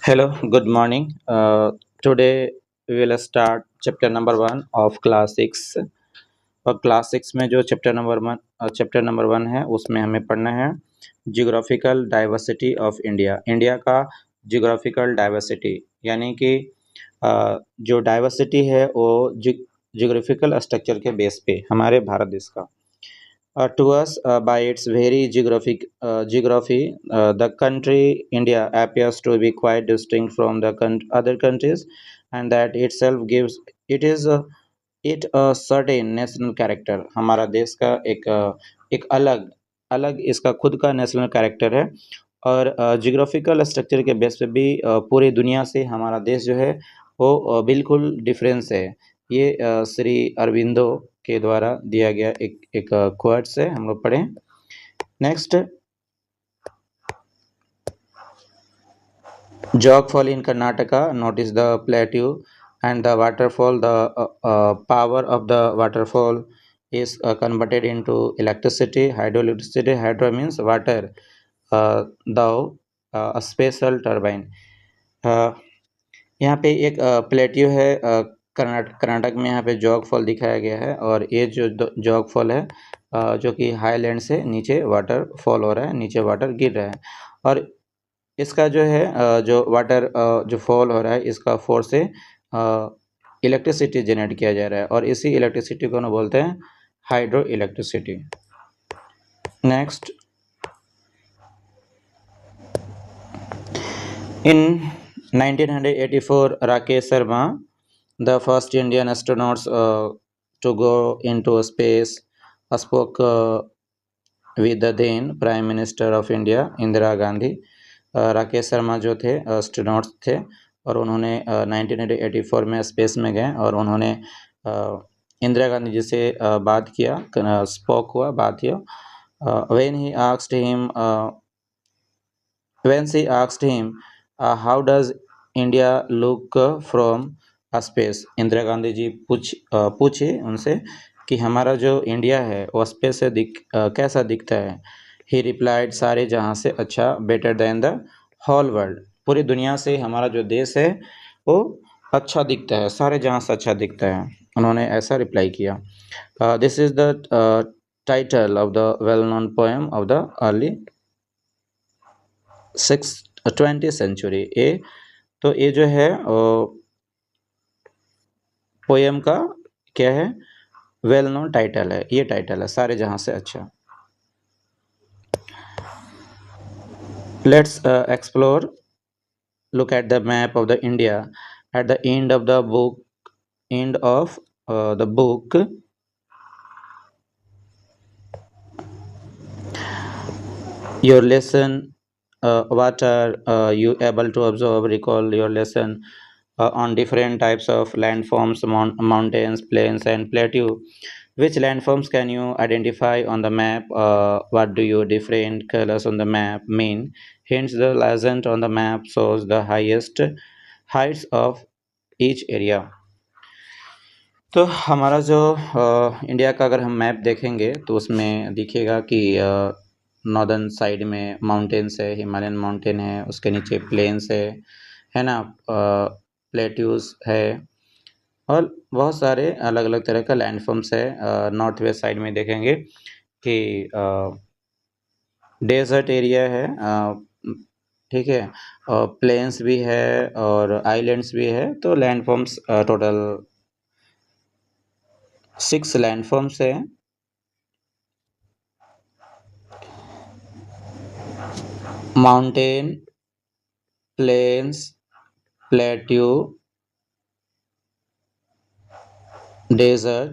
Hello, good morning. Today we will start chapter number one of class six. और class six में जो chapter number one है उसमें हमें पढ़ना है geographical diversity of India. India का जियोग्राफिकल डाइवर्सिटी यानी कि जो डाइवर्सिटी है वो जियोग्राफिकल स्ट्रक्चर के बेस पे हमारे भारत देश का। To us, by its very geography, the country India appears to be quite distinct from the other countries, and that itself gives it a certain national character। हमारा देश का एक अलग अलग इसका खुद का नेशनल कैरेक्टर है। और जियोग्राफिकल स्ट्रक्चर के बेस पे भी पूरी दुनिया से हमारा देश जो है वो बिल्कुल डिफरेंस है। ये श्री अरविंदो के द्वारा दिया गया एक क्वार्ट्स है, हम लोग पढ़ें। Next, jog fall in Karnataka, notice the plateau and the waterfall. The power of the waterfall is converted into electricity, hydroelectricity। hydro means water, thou a special turbine। यहाँ पे एक प्लेट्यू है, कर्नाटक में यहाँ पे जॉग फॉल दिखाया गया है। और ये जो जॉग फॉल है जो कि हाईलैंड से नीचे वाटर फॉल हो रहा है, नीचे वाटर गिर रहा है। और इसका जो है जो वाटर जो फॉल हो रहा है इसका फोर्स से इलेक्ट्रिसिटी जनरेट किया जा रहा है, और इसी इलेक्ट्रिसिटी को ना बोलते हैं hydro electricity. Next, in 1984, Rakesh Sharma, the first Indian astronauts to go into space, spoke with the then Prime Minister of India, Indira Gandhi. Rakesh Sharma जो थे एस्ट्रोनॉट्स थे, और उन्होंने 1984 में स्पेस में गए, और उन्होंने इंदिरा गांधी जी से बात किया, स्पोक हुआ, बात किया। when she asked him how does India look from space। Indira Gandhi ji पूछे उनसे कि हमारा जो इंडिया है वो स्पेस से कैसा दिखता है। ही रिप्लाइड, सारे जहां से अच्छा, better than the whole world. पूरी दुनिया से हमारा जो देश है वो अच्छा दिखता है, सारे जहां से अच्छा दिखता है। उन्होंने ऐसा रिप्लाई किया। This is the title of the well known poem of the early 20th century. तो ये जो है पोएम का क्या है, वेल नोन टाइटल है। ये टाइटल है सारे जहां से अच्छा। Let's explore, look at the map of the India at the end of the book. Your lesson, what are you able to observe? Recall your lesson on different types of landforms, mountains, plains, and plateau. Which landforms can you identify on the map? What do your different colors on the map mean? Hence, the legend on the map shows the highest heights of each area। तो हमारा जो India का अगर हम map देखेंगे तो उसमें दिखेगा कि नॉर्दर्न साइड में माउंटेन्स है, हिमालयन माउंटेन है, उसके नीचे प्लेन्स है ना, प्लेट्यूज है, और बहुत सारे अलग अलग तरह का लैंडफॉर्म्स है। नॉर्थ वेस्ट साइड में देखेंगे कि डेजर्ट एरिया है, ठीक है, और प्लेन्स भी है और आइलैंड्स भी है। तो लैंडफॉर्म्स टोटल 6 लैंडफॉर्म्स है। Mountain, plains, plateau, desert,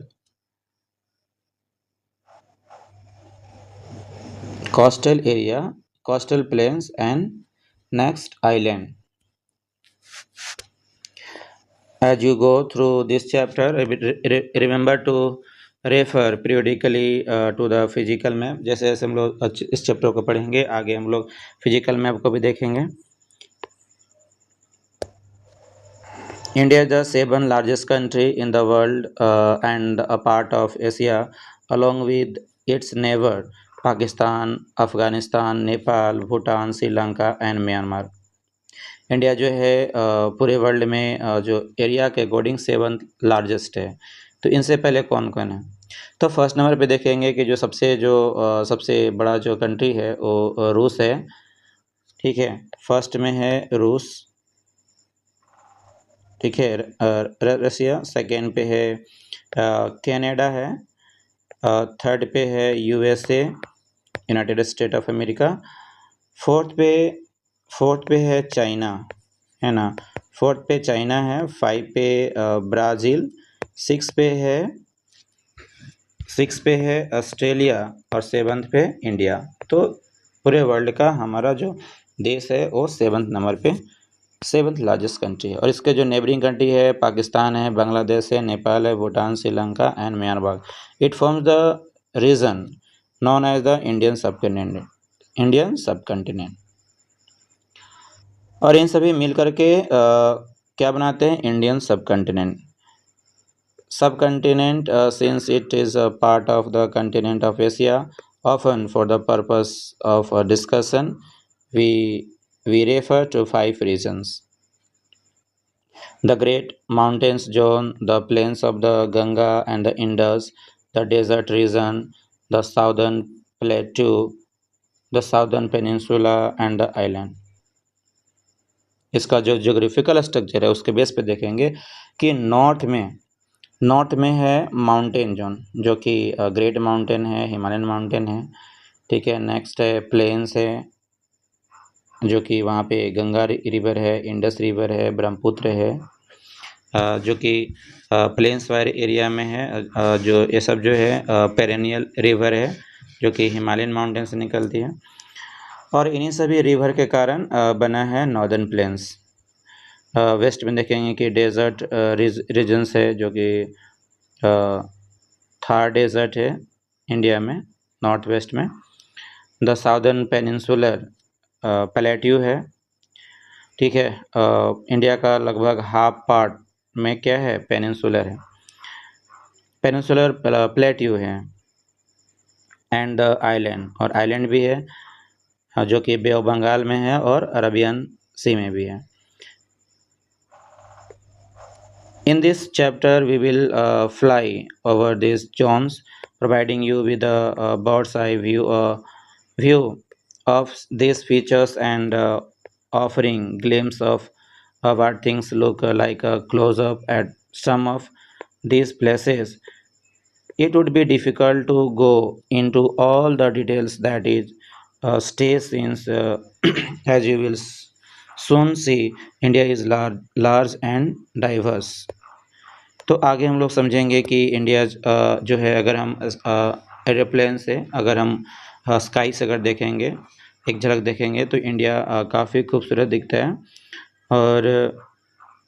coastal area, coastal plains, and next island। As you go through this chapter, remember to refer periodically to the physical map। जैसे जैसे हम लोग इस चैप्टर को पढ़ेंगे आगे हम लोग फिजिकल मैप को भी देखेंगे। India is the 7th largest country in the world and a part of Asia, along with its neighbor Pakistan, Afghanistan, Nepal, Bhutan, Sri Lanka, and Myanmar। India जो है पूरे वर्ल्ड में जो एरिया के according 7th largest है। तो इनसे पहले कौन-कौन है? तो फर्स्ट नंबर पे देखेंगे कि सबसे बड़ा जो कंट्री है वो रूस है, ठीक है? फर्स्ट में है रूस, ठीक है? रसिया, सेकंड पे है कनाडा है, थर्ड पे है USA, United state of America, fourth पे फोर्थ पे है चाइना, है ना? फोर्थ पे चाइना है, 5 पे ब्राज़ील, 6 पे है 6 पे है ऑस्ट्रेलिया और 7th पे इंडिया। तो पूरे वर्ल्ड का हमारा जो देश है वो 7th नंबर पे 7th लार्जेस्ट कंट्री है। और इसके जो नेबरिंग कंट्री है पाकिस्तान है, बांग्लादेश है, नेपाल है, Bhutan, Sri Lanka and Myanmar. It forms the region known as the Indian subcontinent. और इन सभी मिल करके क्या बनाते हैं? Indian subcontinent. Subcontinent, since it is a part of the continent of Asia, often for the purpose of discussion, we refer to 5 regions: the Great Mountains Zone, the plains of the Ganga and the Indus, the desert region, the Southern Plateau, the Southern Peninsula and the island। इसका जो geographical structure है उसके base पे देखेंगे कि north में है mountain zone, जो कि ग्रेट माउंटेन है, हिमालयन माउंटेन है, ठीक है। नेक्स्ट है प्लेन्स है, जो कि वहाँ पे गंगा रिवर है, इंडस रिवर है, ब्रह्मपुत्र है, जो कि प्लेन्स वाले एरिया में है। जो ये सब जो है पेरेनियल रिवर है, जो कि हिमालयन माउंटेन से निकलती है। और इन्हीं सभी रिवर के कारण बना है नॉर्दर्न प्लेन्स। वेस्ट में देखेंगे कि डेजर्ट रीजन्स है, जो कि थार डेजर्ट है इंडिया में, नॉर्थ वेस्ट में। द साउदर्न पेनिनसुलर प्लेट्यू है, ठीक है। इंडिया का लगभग हाफ पार्ट में क्या है? पेनिनसुलर है, पेनिनसुलर प्लेट्यू है। एंड आइलैंड, और आइलैंड भी है, जो कि बे ऑफ बंगाल में है और अरबियन सी में भी है। In this chapter, we will fly over these zones, providing you with a, bird's eye view of these features and offering glimpse of what things look like a close-up at some of these places. It would be difficult to go into all the details that is stay since as you will soon see, India is large and diverse। तो आगे हम लोग समझेंगे कि India जो है, अगर हम एरोप्लेन से अगर हम स्काई से अगर देखेंगे, एक झलक देखेंगे, तो इंडिया काफ़ी खूबसूरत दिखता है। और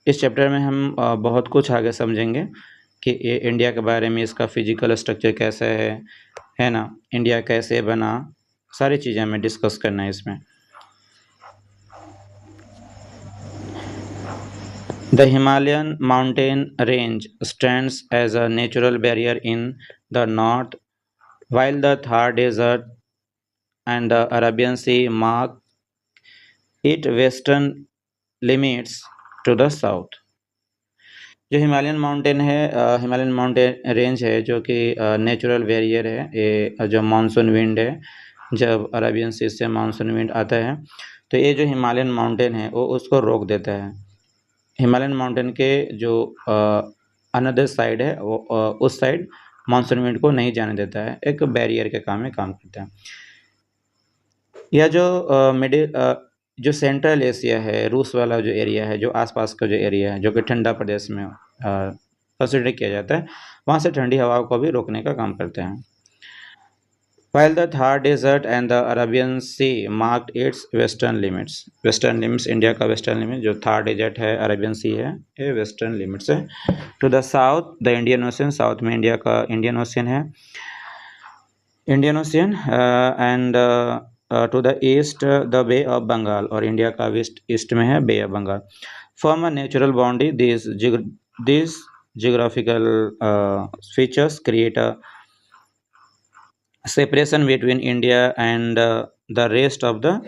इस चैप्टर में हम बहुत कुछ आगे समझेंगे कि ये इंडिया के बारे में, इसका फिजिकल स्ट्रक्चर कैसा है ना, इंडिया कैसे बना, सारी चीज़ें हमें डिस्कस करना है इसमें। The Himalayan mountain range stands as a natural barrier in the north, while the Thar Desert and the Arabian Sea mark its western limits to the south। जो हिमालयन माउंटेन रेंज है, जो कि natural barrier है। ये जो monsoon wind है, जब Arabian सी से मानसून विंड आता है, तो ये जो हिमालयन माउंटेन है वो उसको रोक देता है। हिमालयन माउंटेन के जो अनदर साइड है, वो उस साइड मानसून विंड को नहीं जाने देता है, एक बैरियर के काम में काम करता है। यह जो सेंट्रल एशिया है, रूस वाला जो एरिया है, जो आसपास का जो एरिया है, जो कि ठंडा प्रदेश में कंसिडर किया जाता है, वहाँ से ठंडी हवाओं को भी रोकने का काम करते हैं। While the Thar Desert and the Arabian Sea marked its western limits, India का वेस्टर्न लिमिट जो थार डेजर्ट है, अरेबियन सी है, ये वेस्टर्न लिमिट्स है। To the south the Indian Ocean, south में इंडिया का इंडियन ओशन है, and to the east the Bay of Bengal, और इंडिया का ईस्ट में है Bay of Bengal. Form a natural boundary, this geographical features create a separation between India and the rest of the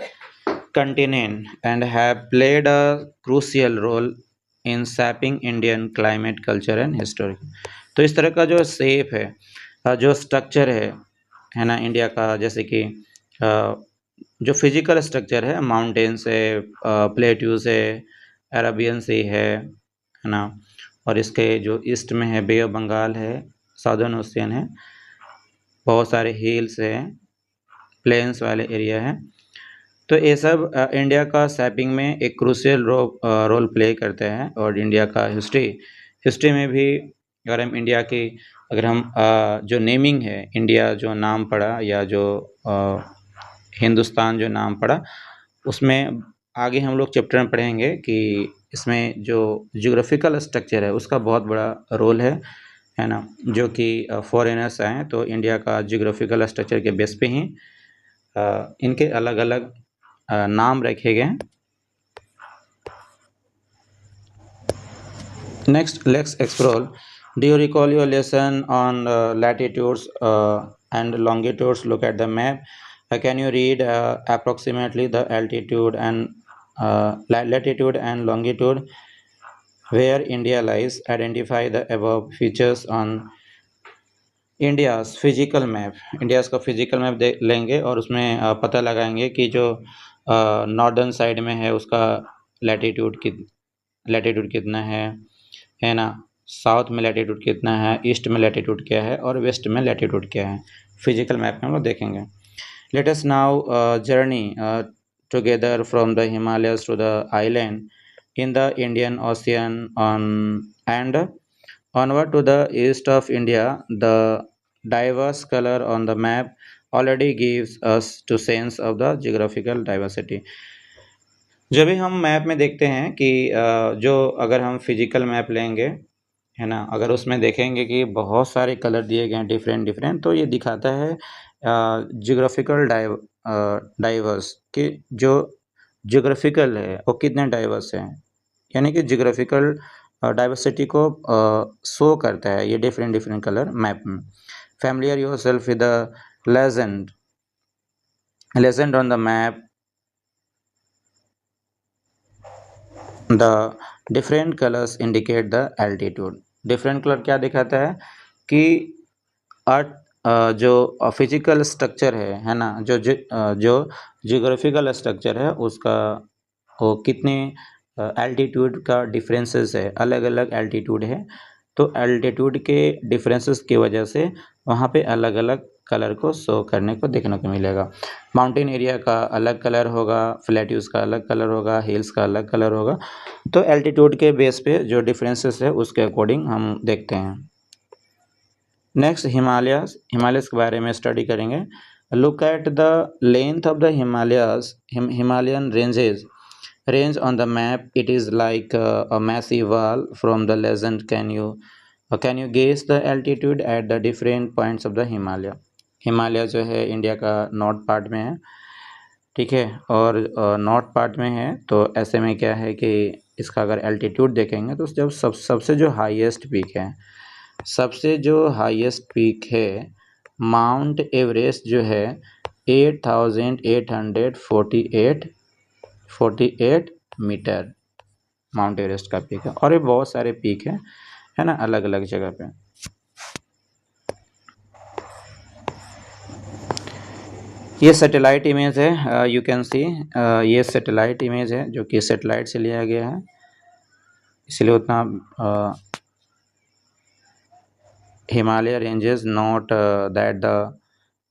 continent and have played a crucial role in shaping Indian climate, culture and history. तो इस तरह का जो shape है, जो structure है ना India का, जैसे कि जो फिजिकल स्ट्रक्चर है, माउंटेन्स है, प्लेट्यूज है, अरेबियन सी है ना, और इसके जो ईस्ट में है बे ऑफ बंगाल है, साउदर्न ओशियन है, बहुत सारे हिल्स हैं, प्लेन्स वाले एरिया है। तो ये सब इंडिया का शैपिंग में एक क्रूशियल रोल प्ले करते हैं। और इंडिया का हिस्ट्री में भी अगर हम जो नेमिंग है, इंडिया जो नाम पड़ा या जो हिंदुस्तान जो नाम पड़ा, उसमें आगे हम लोग चैप्टर में पढ़ेंगे कि इसमें जो ज्योग्राफिकल स्ट्रक्चर है उसका बहुत बड़ा रोल है ना, जो कि फॉरेनर्स आए तो इंडिया का ज्योग्राफिकल स्ट्रक्चर के बेस पे ही इनके अलग अलग नाम रखे गए हैं। Next let's explore. Do you recall your lesson on latitudes and longitudes? Look at the map. Can you read approximately the altitude and latitude and longitude where India lies? Identify the above features on India's physical map. India's का physical map देख लेंगे और उसमें पता लगाएंगे कि जो northern side में है उसका लैटिट्यूड कितना है ना, साउथ में लैटिट्यूड कितना है, ईस्ट में लैटिट्यूड क्या है और वेस्ट में लैटिट्यूड क्या है, फिजिकल मैप में हम लोग देखेंगे। Let us now journey together from the Himalayas to the island in the Indian Ocean and onward to the east of India. The diverse color on the map already gives us to sense of the geographical diversity. जब भी हम map में देखते हैं कि जो अगर हम फिजिकल मैप लेंगे है ना, अगर उसमें देखेंगे कि बहुत सारे कलर दिए गए हैं डिफरेंट, तो ये दिखाता है जियोग्राफिकल डाइवर्स कि जो जियोग्राफिकल है वो कितने डाइवर्स हैं, यानी कि जियोग्राफिकल डाइवर्सिटी को शो करता है ये डिफरेंट कलर मैप में। Familiar yourself with the legend on the map. The different colours indicate the altitude. Different colour क्या दिखाता है कि अर्थ जो फिजिकल स्ट्रक्चर है ना, जो जियोग्राफिकल स्ट्रक्चर है उसका वो कितने एल्टीट्यूड का डिफरेंसेस है, अलग अलग एल्टीट्यूड है, तो एल्टीट्यूड के डिफरेंसेस की वजह से वहाँ पे अलग अलग कलर को शो करने को देखने को मिलेगा। माउंटेन एरिया का अलग कलर होगा, प्लेट्यूज का अलग कलर होगा, हिल्स का अलग कलर होगा, तो एल्टीट्यूड के बेस पे जो डिफरेंसेस है उसके अकॉर्डिंग हम देखते हैं। नेक्स्ट हिमालयस के बारे में स्टडी करेंगे। Look at the length of the Himalayan range on the map. It is like a massive wall from the legend. Can you guess the altitude at the different points of the Himalaya जो है India का north part में है, ठीक है, और north part में है, तो ऐसे में क्या है कि इसका अगर एल्टीट्यूड देखेंगे तो जब सबसे जो हाईएस्ट पीक है माउंट एवरेस्ट जो है 8,848 मीटर माउंट एवरेस्ट का पीक है। और ये बहुत सारे पीक है ना, अलग अलग जगह पे। ये सैटेलाइट इमेज है, यू कैन सी, ये सैटेलाइट इमेज है जो कि सैटेलाइट से लिया गया है, इसलिए उतना Himalaya ranges not that the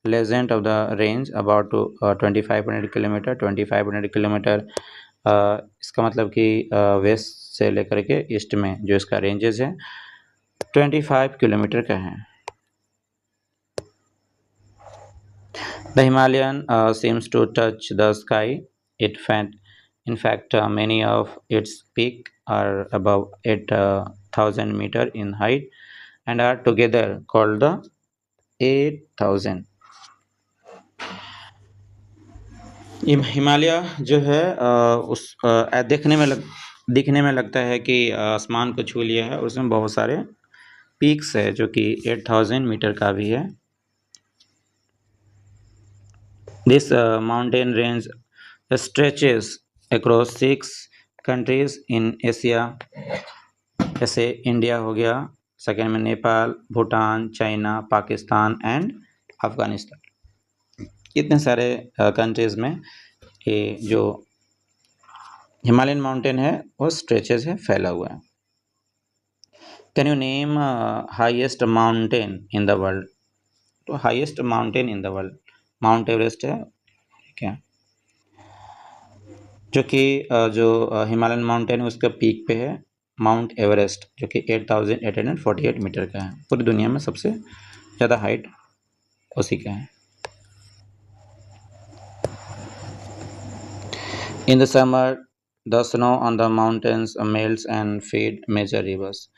legend of the range about 2500 kilometre इसका मतलब कि वेस्ट से लेकर के ईस्ट में जो इसका रेंजेस है 25 किलोमीटर का है। The Himalayan seems to touch the sky. In fact, many of its peaks are above 8,000 meter in height and are together called the 8,000। Himalaya जो है दिखने में लगता है कि आसमान को छू लिया है, उसमें बहुत सारे पीक्स है जो कि 8,000 मीटर का भी है। This mountain range stretches across 6 countries in Asia, जैसे इंडिया हो गया, सेकेंड में नेपाल, भूटान, चाइना, पाकिस्तान एंड अफगानिस्तान। इतने सारे कंट्रीज़ में ये जो हिमालयन माउंटेन है वो स्ट्रेचेस है, फैला हुआ है। Can you name highest mountain in the world? तो highest mountain in the world Mount Everest है, ठीक है, जो कि जो हिमालयन माउंटेन है उसका पीक पे है माउंट एवरेस्ट, जो कि 8848 मीटर का है। पूरी दुनिया में सबसे ज़्यादा हाइट उसी का है। In the summer the snow on the mountains melts and feed major rivers.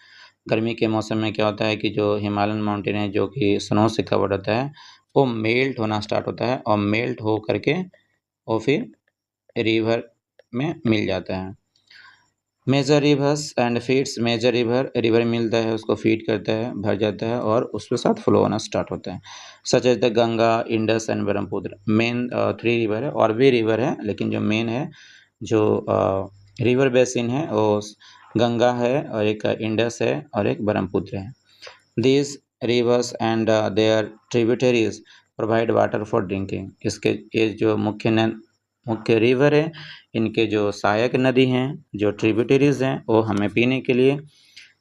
गर्मी के मौसम में क्या होता है कि जो हिमालयन माउंटेन है जो कि स्नो से कवर्ड होता है वो मेल्ट होना स्टार्ट होता है और मेल्ट हो करके वो फिर रिवर में मिल जाता है। Major rivers and feeds major river मिलता है, उसको फीड करता है, भर जाता है और उसके साथ फ्लो होना स्टार्ट होता है। Such as the Ganga, Indus and Brahmaputra. Main 3 river है, और भी रिवर है लेकिन जो मेन है जो रिवर बेसिन है वो गंगा है और एक इंडस है और एक ब्रह्मपुत्र है। These rivers and their tributaries provide water for drinking. इसके ये जो मुख्य रिवर है, इनके जो सहायक नदी हैं, जो ट्रिब्यूटरीज हैं, वो हमें पीने के लिए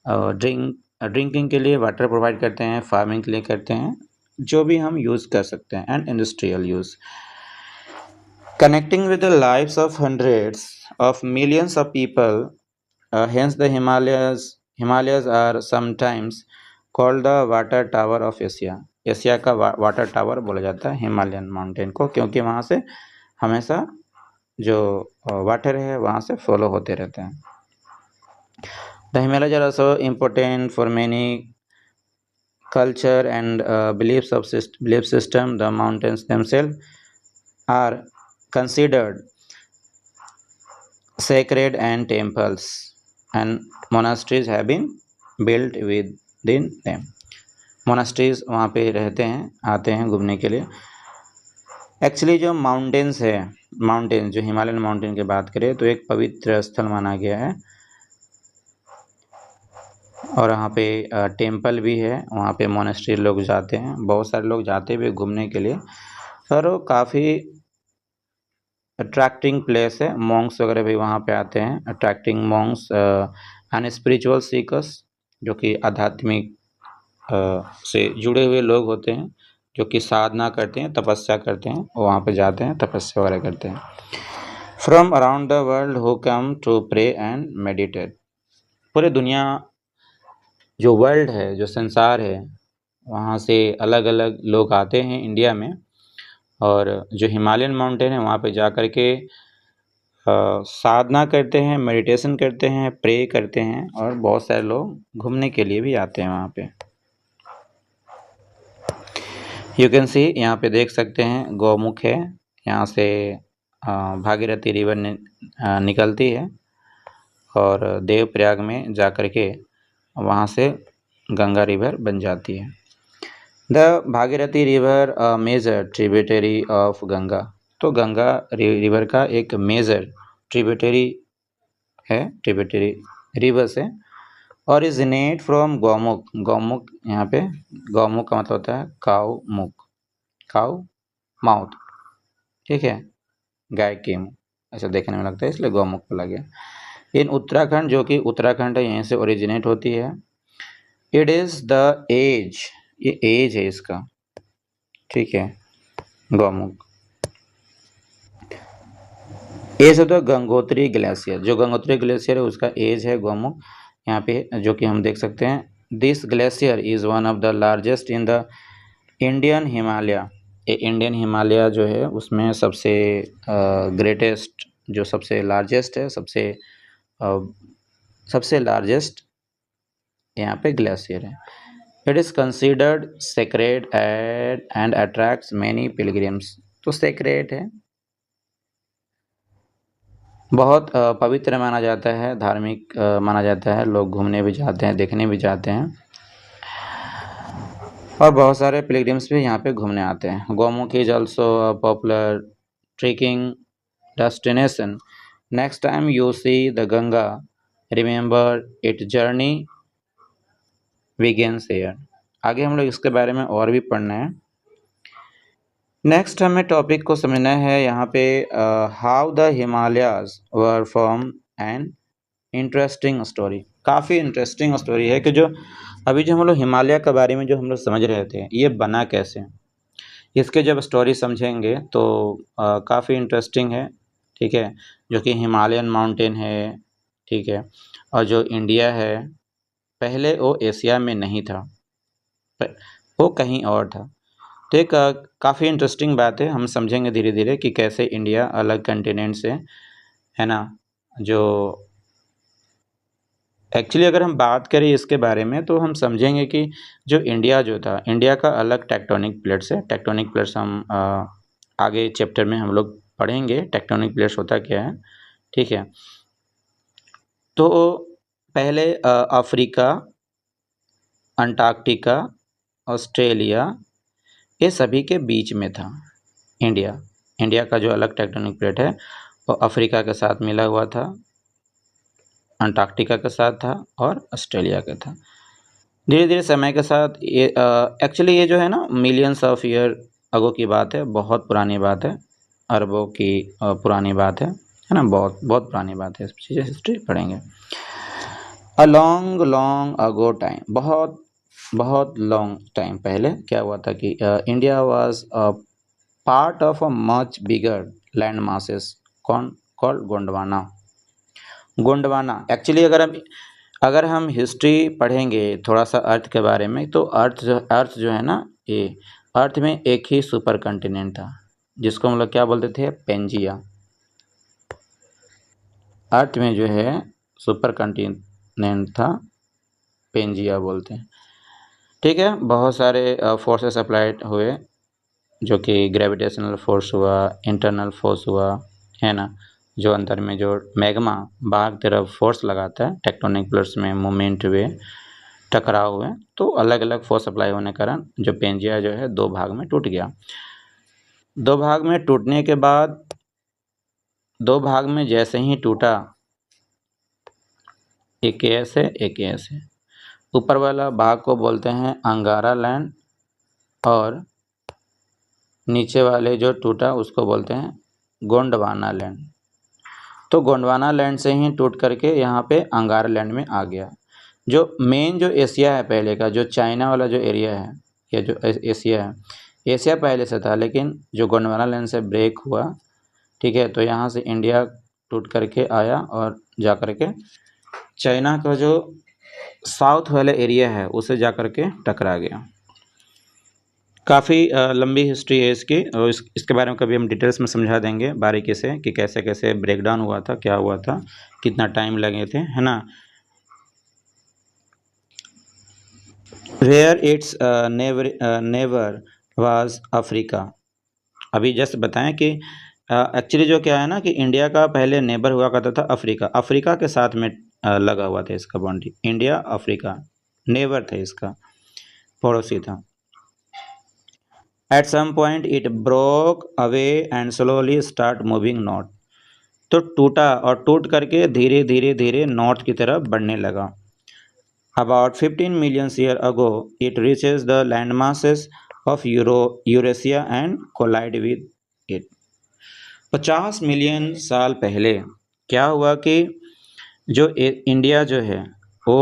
ड्रिंकिंग के लिए वाटर प्रोवाइड करते हैं, फार्मिंग के लिए करते हैं, जो भी हम यूज़ कर सकते हैं, and industrial use. Connecting with the lives of hundreds of millions of people, hence the Himalayas are sometimes called the water tower of Asia. Asia का वाटर टावर बोला जाता है हिमालयन माउंटेन को, क्योंकि वहाँ से हमेशा जो वाटर है वहाँ से फ्लो होते रहते हैं। The Himalayas are also important for many culture and belief system. The mountains themselves are considered sacred and temples and monasteries have been built within them. Monasteries वहाँ पे रहते हैं, आते हैं घूमने के लिए। एक्चुअली जो माउंटेन्स है, माउंटेन जो हिमालयन माउंटेन की बात करें तो एक पवित्र स्थल माना गया है और वहाँ पे टेम्पल भी है, वहाँ पे मोनास्ट्री लोग जाते हैं, बहुत सारे लोग जाते हुए घूमने के लिए, और वो काफ़ी अट्रैक्टिंग प्लेस है। मॉन्क्स वगैरह भी वहाँ पे आते हैं, attracting Monks and spiritual seekers, जो कि आध्यात्मिक से जुड़े हुए लोग होते हैं, जो कि साधना करते हैं, तपस्या करते हैं, वो वहाँ पे जाते हैं, तपस्या वगैरह करते हैं। From around the world who come to pray and meditate. पूरे दुनिया जो वर्ल्ड है, जो संसार है, वहाँ से अलग अलग लोग आते हैं इंडिया में, और जो हिमालयन माउंटेन है वहाँ पे जा कर के साधना करते हैं, मेडिटेशन करते हैं, प्रे करते हैं, और बहुत सारे लोग घूमने के लिए भी आते हैं वहाँ पे। यू कैन सी, यहाँ पे देख सकते हैं गौमुख है, यहाँ से भागीरथी रिवर निकलती है और देवप्रयाग में जा कर के वहाँ से गंगा रिवर बन जाती है। The Bhagirathi river major tributary of Ganga. तो गंगा रिवर का एक मेजर ट्रिब्यूटरी है, ट्रिब्यूटरी रिवर से। Originate from Gaumukh. गौमुख यहाँ पे गौमुख का मतलब होता है काऊ मुख, काऊ माउथ, ठीक है, गाय की मुँह, ऐसा देखने में लगता है, इसलिए गौमुख बोला गया। इन उत्तराखंड, जो कि उत्तराखंड है, यहीं से ओरिजिनेट होती है। इट इज़ द एज, ये एज है इसका, ठीक है, गौमुख। एज होता है गंगोत्री ग्लेशियर, जो गंगोत्री ग्लेशियर है उसका एज है गौमुख, यहाँ पे जो कि हम देख सकते हैं। This glacier is one of the largest in the Indian Himalaya. ये इंडियन हिमालय जो है उसमें सबसे ग्रेटेस्ट, जो सबसे लार्जेस्ट है, सबसे लार्जेस्ट यहाँ पे ग्लेशियर है। It is considered sacred and attracts many pilgrims. तो सेक्रेड है, बहुत पवित्र माना जाता है, धार्मिक माना जाता है, लोग घूमने भी जाते हैं, देखने भी जाते हैं, और बहुत सारे पिलग्रिम्स भी यहाँ पे घूमने आते हैं। Gaumukh is also popular trekking destination. Next time you see the Ganga, remember its journey begins here. आगे हम लोग इसके बारे में और भी पढ़ना है। नेक्स्ट हमें टॉपिक को समझना है यहाँ पे how the Himalayas were form and interesting story. काफ़ी इंटरेस्टिंग स्टोरी है कि जो अभी जो हम लोग हिमालय के बारे में जो हम लोग समझ रहे थे ये बना कैसे, इसके जब स्टोरी समझेंगे तो काफ़ी इंटरेस्टिंग है। ठीक है, जो कि हिमालयन माउंटेन है, ठीक है, और जो इंडिया है पहले वो एशिया में नहीं था, वो कहीं और था। तो एक काफ़ी इंटरेस्टिंग बात है, हम समझेंगे धीरे धीरे कि कैसे इंडिया अलग कंटिनेंट से, है ना, जो एक्चुअली अगर हम बात करें इसके बारे में तो हम समझेंगे कि जो इंडिया जो था, इंडिया का अलग टेक्टोनिक प्लेट्स है। टेक्टोनिक प्लेट्स हम आगे चैप्टर में हम लोग पढ़ेंगे टेक्टोनिक प्लेट्स होता क्या है। ठीक है, तो पहले अफ्रीका, अंटार्कटिका, ऑस्ट्रेलिया, ये सभी के बीच में था इंडिया। इंडिया का जो अलग टेक्टोनिक प्लेट है वो अफ्रीका के साथ मिला हुआ था, अंटार्कटिका के साथ था और ऑस्ट्रेलिया का था। धीरे धीरे समय के साथ ये एक्चुअली ये जो है ना मिलियंस ऑफ ईयर अगो की बात है, बहुत पुरानी बात है, अरबों की पुरानी बात है ना, बहुत बहुत पुरानी बात है। चीज़ें हिस्ट्री पढ़ेंगे। A long long ago time, बहुत बहुत लॉन्ग टाइम पहले क्या हुआ था कि India was a part of a much bigger land masses called Gondwana. Gondwana actually अगर हम हिस्ट्री पढ़ेंगे थोड़ा सा अर्थ के बारे में, तो अर्थ जो है ना, ये अर्थ में एक ही सुपर कंटिनेंट था जिसको हम लोग क्या बोलते थे, पेंजिया। अर्थ में जो है सुपर कंटिनेंट था, पेंजिया बोलते हैं। ठीक है, बहुत सारे फोर्सेस अप्लाइड हुए, जो कि ग्रेविटेशनल फोर्स हुआ, इंटरनल फोर्स हुआ, है ना, जो अंदर में जो मैग्मा बाहर की तरफ फोर्स लगाता है, टेक्टोनिक प्लेट्स में मूवमेंट हुए, टकराव हुए, तो अलग अलग फोर्स अप्लाई होने के कारण जो पेंजिया जो है दो भाग में टूट गया। दो भाग में टूटने के बाद, दो भाग में जैसे ही टूटा, एक ऐसे एक ऐसे, ऊपर वाला भाग को बोलते हैं अंगारा लैंड और नीचे वाले जो टूटा उसको बोलते हैं गोंडवाना लैंड। तो गोंडवाना लैंड से ही टूट करके यहाँ पे अंगारा लैंड में आ गया। जो मेन जो एशिया है पहले का, जो चाइना वाला जो एरिया है या जो एशिया है, एशिया पहले से था, लेकिन जो गोंडवाना लैंड से ब्रेक हुआ, ठीक है, तो यहाँ से इंडिया टूट करके आया और जा करके चाइना का जो साउथ वाला एरिया है उसे जा करके टकरा गया। काफ़ी लंबी हिस्ट्री है इसकी, और इसके बारे में कभी हम डिटेल्स में समझा देंगे बारीकी से कि कैसे कैसे ब्रेकडाउन हुआ था, क्या हुआ था, कितना टाइम लगे थे, है ना। Where it's never was Africa. अभी जस्ट बताएं कि एक्चुअली जो क्या है ना कि इंडिया का पहले नेबर हुआ करता था अफ्रीका, अफ्रीका के साथ में लगा हुआ था इसका बाउंड्री, इंडिया अफ्रीका नेबर था, इसका पड़ोसी था। At some point it broke away and slowly start moving north. तो टूटा और टूट करके धीरे धीरे धीरे नॉर्थ की तरफ बढ़ने लगा। About 15 million years ago, it reaches the landmasses of Eurasia and collide with it. 50 million साल पहले क्या हुआ कि जो इंडिया जो है वो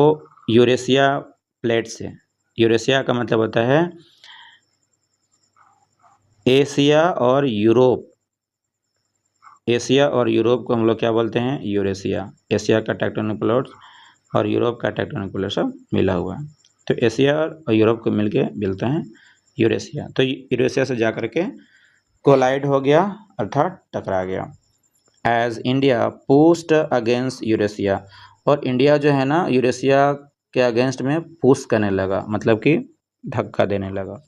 यूरेशिया प्लेट से, यूरेशिया का मतलब होता है एशिया और यूरोप, एशिया और यूरोप को हम लोग क्या बोलते हैं, यूरेशिया। एशिया का टेक्टोनिक प्लेट्स और यूरोप का टेक्टोनिक प्लेट सब मिला हुआ है, तो एशिया और यूरोप को मिलके मिलता है यूरेशिया। तो यूरेशिया से जा करके कोलाइड हो गया, अर्थात टकरा गया। As India pushed against Eurasia, और इंडिया जो है ना यूरेशिया के अगेंस्ट में पुश करने लगा, मतलब कि धक्का देने लगा,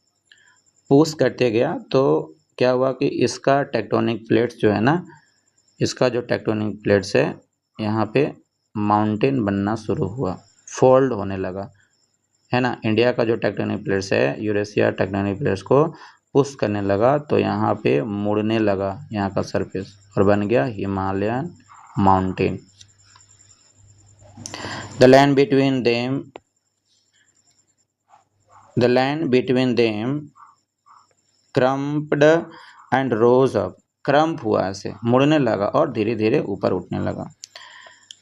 पुश करते गया। तो क्या हुआ कि इसका टेक्टोनिक प्लेट्स जो है ना, इसका जो टेक्टोनिक प्लेट्स है यहाँ पे माउंटेन बनना शुरू हुआ, फोल्ड होने लगा, है ना। इंडिया का जो टेक्टोनिक प्लेट्स है, यूरेशिया टेक्टोनिक प्लेट्स को पुश करने लगा तो यहाँ पे मुड़ने लगा यहाँ का सरफेस और बन गया Himalayan mountain. The land between them crumped and rose up, crump हुआ ऐसे मुड़ने लगा और धीरे धीरे ऊपर उठने लगा।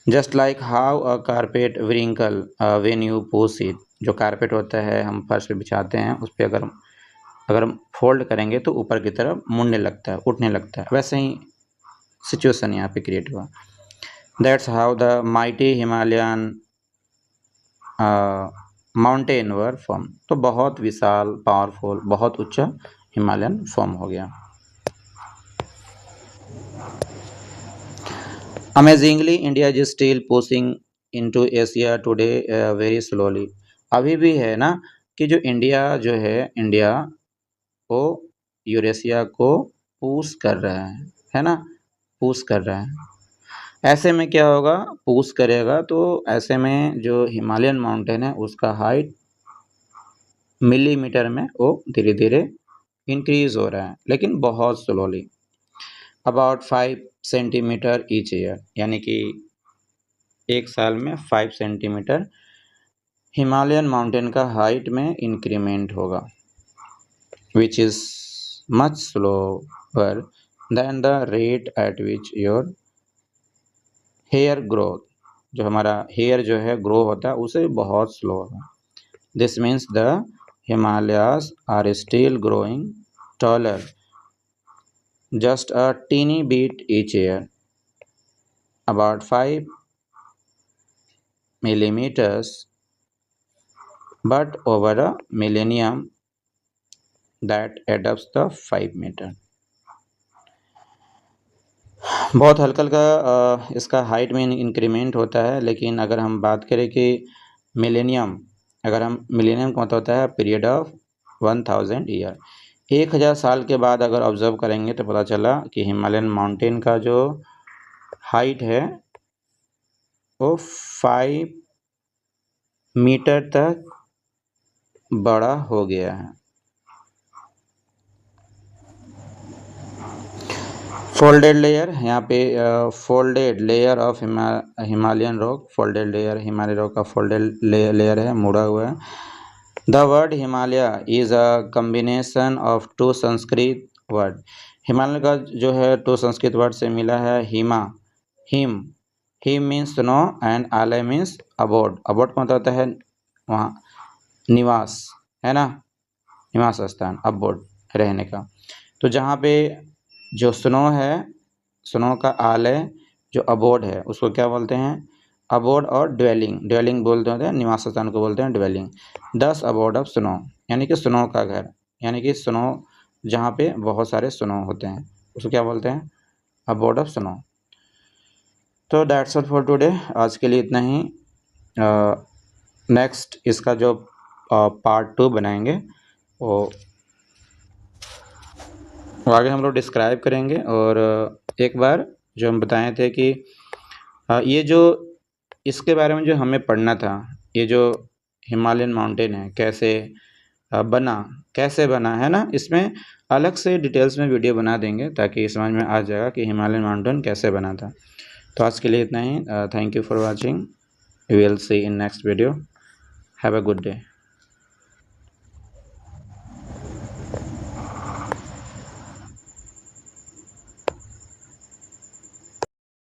Just like how a carpet wrinkle when you push it, जो कारपेट होता है हम फर्श पे बिछाते हैं उस पर अगर फोल्ड करेंगे तो ऊपर की तरफ मुड़ने लगता है, उठने लगता है, वैसे ही सिचुएशन यहाँ पे क्रिएट हुआ। That's how the mighty Himalayan mountain were form, तो बहुत विशाल पावरफुल बहुत ऊंचा हिमालयन फॉर्म हो गया। Amazingly India is still pushing into Asia today very slowly, अभी भी है ना कि जो इंडिया वो यूरेशिया को पुश कर रहा है ना, पुश कर रहा है। ऐसे में क्या होगा, पुश करेगा तो ऐसे में जो हिमालयन माउंटेन है उसका हाइट मिलीमीटर में वो धीरे धीरे इंक्रीज हो रहा है, लेकिन बहुत slowly, about 5 centimeter each year, यानी कि एक साल में 5 सेंटीमीटर हिमालयन माउंटेन का हाइट में इंक्रीमेंट होगा, which is much slower than the rate at which your hair growth, जो हमारा हेयर जो है ग्रो होता है उसे बहुत स्लो है। This means the Himalayas are still growing taller just a teeny bit each year, about 5 millimeters, but over a millennium that adds the 5 meter। बहुत हल्का हल्का इसका हाइट में इंक्रीमेंट होता है, लेकिन अगर हम बात करें कि मिलेनियम, अगर हम मिलेनियम का मतलब होता है पीरियड ऑफ 1000 ईयर, 1000 साल के बाद अगर ऑब्जर्व करेंगे तो पता चला कि हिमालयन माउंटेन का जो हाइट है वो 5 मीटर तक बड़ा हो गया है। फोल्डेड लेयर, यहाँ पे folded layer of Himalayan rock, folded layer Himalaya rock का फोल्डेड लेयर है, मुड़ा हुआ है। The word Himalaya is a combination of 2 Sanskrit word, Himalaya का जो है 2 संस्कृत वर्ड से मिला है। हिम मीन्स स्नो एंड आलय मीन्स अबोर्ड, अबोर्ड का मतलब होता है वहाँ निवास, है ना, निवास स्थान, अबोर्ड रहने का। तो जहाँ पे जो स्नो है, स्नो का आलय जो अबोर्ड है उसको क्या बोलते हैं, अबोर्ड, और ड्वेलिंग बोलते हैं, निवास स्थान को बोलते हैं ड्वेलिंग। 10 अबोर्ड ऑफ स्नो, यानी कि स्नो का घर, यानी कि स्नो जहाँ पे बहुत सारे स्नो होते हैं उसको क्या बोलते हैं, अबोर्ड ऑफ स्नो। तो दैट्स ऑल फॉर टुडे, आज के लिए इतना ही। नेक्स्ट इसका जो पार्ट 2 बनाएंगे वो आगे हम लोग डिस्क्राइब करेंगे। और एक बार जो हम बताए थे कि ये जो इसके बारे में जो हमें पढ़ना था, ये जो हिमालयन माउंटेन है कैसे बना है ना, इसमें अलग से डिटेल्स में वीडियो बना देंगे ताकि समझ में आ जाएगा कि हिमालयन माउंटेन कैसे बना था। तो आज के लिए इतना ही। Thank you for watching, we will see in next video. Have a good day.